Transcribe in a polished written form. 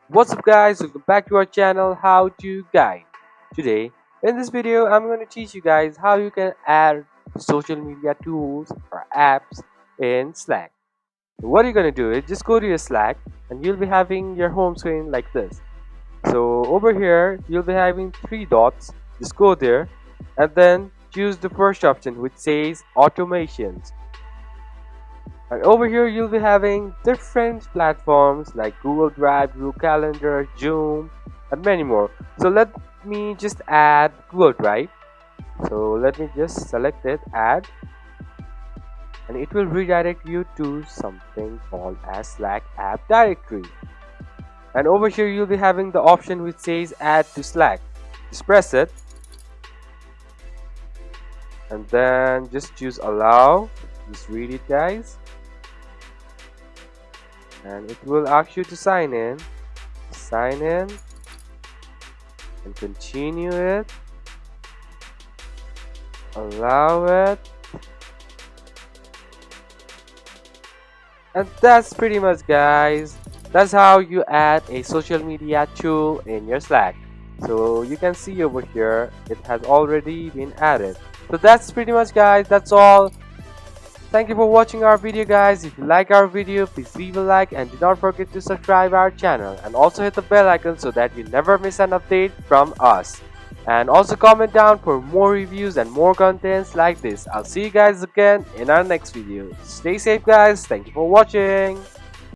What's up guys, welcome back to our channel How to Guide. Today in this video I'm going to teach you guys how you can add social media tools or apps in Slack. So what you're going to do is just go to your Slack and you'll be having your home screen like this. So over here you'll be having three dots. Just go there and then choose the first option which says automations. And over here you'll be having different platforms like Google Drive, Google Calendar, Zoom, and many more. So let me just add Google Drive. So let me just select it, add, and it will redirect you to something called as Slack app directory. And over here you'll be having the option which says add to Slack. Just press it and then just choose allow. Just read it guys. And it will ask you to sign in and continue it, allow it, and that's pretty much guys. That's how you add a social media tool in your Slack. So you can see over here it has already been added. So that's pretty much guys, that's all. Thank you for watching our video guys. If you like our video, please leave a like and do not forget to subscribe our channel and also hit the bell icon so that you never miss an update from us. And also comment down for more reviews and more contents like this. I'll see you guys again in our next video. Stay safe guys. Thank you for watching.